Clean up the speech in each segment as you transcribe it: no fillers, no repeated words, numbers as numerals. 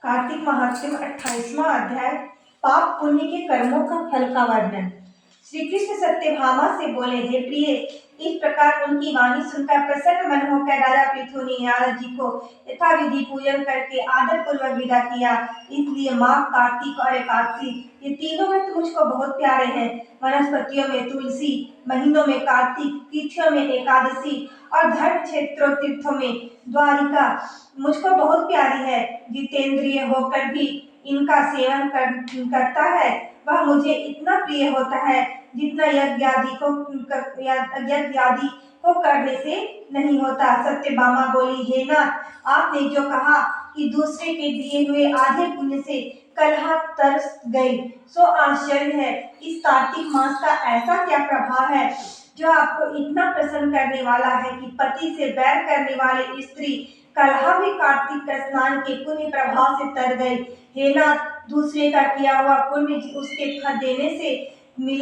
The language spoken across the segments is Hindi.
कार्तिक महात्म्य 28वां अध्याय। पाप पुण्य के कर्मों का फल का वर्णन। श्री कृष्ण सत्यभामा से बोले, हे प्रिय, इस प्रकार उनकी वाणी सुनकर प्रसन्न मन होकर राजा पृथु ने नारद जी को यथाविधि पूजन करके आदर पूर्वक विदा किया। इसलिए माघ, कार्तिक और एकादशी ये तीनों व्रत मुझको बहुत प्यारे हैं। वनस्पतियों में तुलसी, महीनों में कार्तिक, तिथियों में एकादशी और धर्म क्षेत्रों तीर्थों में द्वारिका मुझको बहुत प्यारी है। जितेंद्रिय होकर भी इनका सेवन करता है वह मुझे इतना प्रिय होता है जितना यज्ञ आदि को करने से नहीं होता। सत्यभामा बोली, हे नाथ, आपने जो कहा कि दूसरे के दिए हुए आधे पुण्य से कलह तरस गई, सो आश्चर्य है। इस कार्तिक मास का ऐसा क्या प्रभाव है जो आपको इतना प्रसन्न करने वाला है कि पति से बैर करने वाली स्त्री कलह भी कार्तिक स्नान के पुण्य प्रभाव से तर गई। हे नाथ, दूसरे का किया हुआ पुण्य उसके फल देने से मिल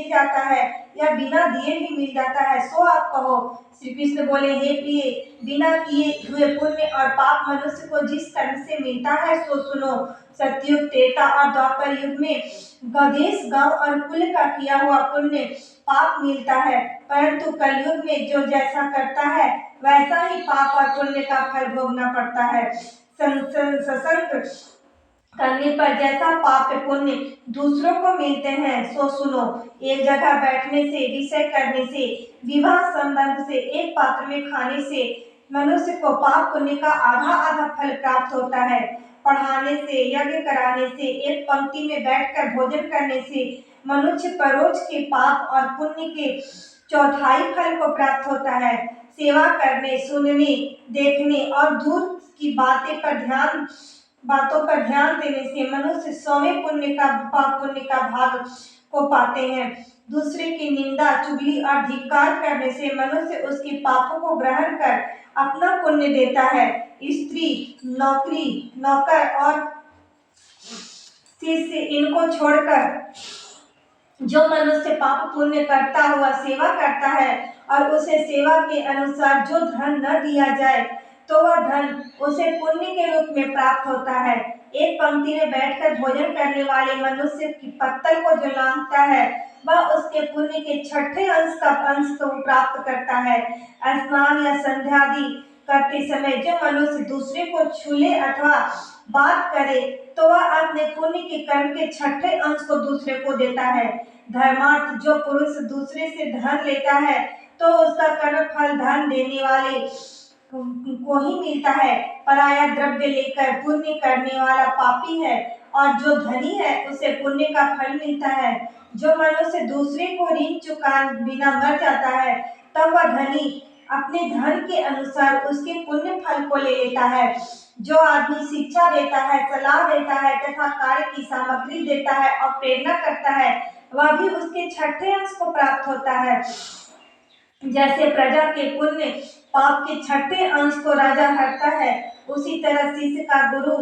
जाता है या बिना दिए भी मिल जाता है, सो आप कहो। श्री कृष्ण बोले, हे प्रिय, बिना किए हुए पुण्य और पाप मनुष्य को जिस कर्म से मिलता है सो सुनो। सतयुग, त्रेता और द्वापर युग में गदेश, गांव और कुल का किया हुआ पुण्य पाप मिलता है, परंतु कलयुग में जो जैसा करता है वैसा ही पाप और पुण्य का फल भोगना पड़ता है। सत्संग करने पर जैसा पाप पुण्य दूसरों को मिलते हैं सो सुनो। एक जगह बैठने से, विषय करने से, विवाह संबंध से, एक पात्र में खाने से मनुष्य को पाप पुण्य का आधा आधा फल प्राप्त होता है। पढ़ाने से, यज्ञ कराने से, एक पंक्ति में बैठकर भोजन करने से मनुष्य परोक्ष के पाप और पुण्य के चौथाई फल को प्राप्त होता है। सेवा करने, सुनने, देखने और दूर की बातों पर ध्यान देने से मनुष्य 100वें पुण्य का भाग को पाते हैं। दूसरे की निंदा, चुगली और धिक्कार करने से मनुष्य उसके पापों को ग्रहण कर अपना पुण्य देता है। स्त्री, नौकरी, नौकर और शिष्य इनको छोड़कर जो मनुष्य पाप पुण्य करता हुआ सेवा करता है और उसे सेवा के अनुसार जो धन न दिया जाए तो वह धन उसे पुण्य के रूप में प्राप्त होता है। एक पंक्ति में बैठकर भोजन करने वाले मनुष्य की पत्तल को जो लांघता है वह उसके पुण्य के छठे अंश को प्राप्त करता है। स्नान या संध्या आदि करते समय जो मनुष्य दूसरे को छूले अथवा बात करे तो वह अपने पुण्य के कर्म के छठे अंश को दूसरे को देता है। धर्मार्थ, जो पुरुष दूसरे से धन लेता है तो उसका कर्म फल धन देने वाले को ही मिलता है। पराया द्रव्य लेकर पुण्य करने वाला पापी है और जो धनी है उसे पुण्य का फल मिलता है। जो मनुष्य दूसरे को ऋण चुका बिना मर जाता है तब वह धनी अपने धन के अनुसार उसके पुण्य फल को ले लेता है। जो आदमी शिक्षा देता है, सलाह देता है तथा कार्य की सामग्री देता है और प्रेरणा करता है वह भी उसके छठे अंश को प्राप्त होता है। जैसे प्रजा के पुण्य पाप के छठे अंश को राजा हरता है, उसी तरह शिष्य का गुरु,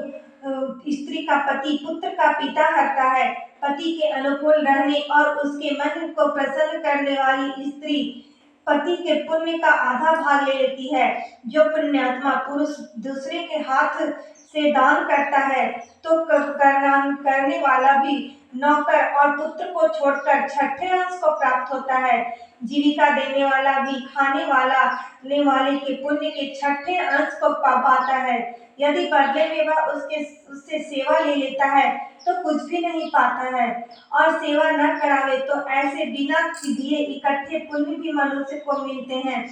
स्त्री का पति, पुत्र का पिता हरता है। पति के अनुकूल रहने और उसके मन को प्रसन्न करने वाली स्त्री पति के पुण्य का आधा भाग ले लेती है। जो पुण्यात्मा पुरुष दूसरे के हाथ से दान करता है तो करने वाला भी नौकर और पुत्र को छोड़कर छठे अंश को प्राप्त होता है। जीविका देने वाला भी खाने वाले के पुण्य के छठे अंश को पाता है। यदि बदले में वह उससे सेवा ले लेता है तो कुछ भी नहीं पाता है और सेवा न करावे तो ऐसे बिना दिए इकट्ठे पुण्य भी मनुष्य को मिलते हैं।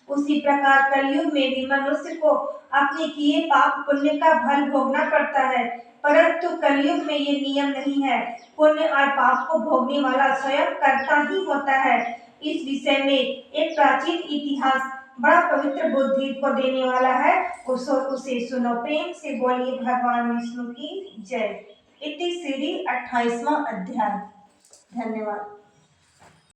उसी प्रकार कलयुग में भी मनुष्य को अपने किए पाप पुण्य का फल भोगना पड़ता है, परंतु कलयुग में ये नियम नहीं है। पुण्य और पाप को भोगने वाला स्वयं कर्ता ही होता है। इस विषय में एक प्राचीन इतिहास बड़ा पवित्र बुद्धि को देने वाला है, उसे सुनो। प्रेम से बोलिए भगवान विष्णु की जय। इति श्री 28वां अध्याय। धन्यवाद।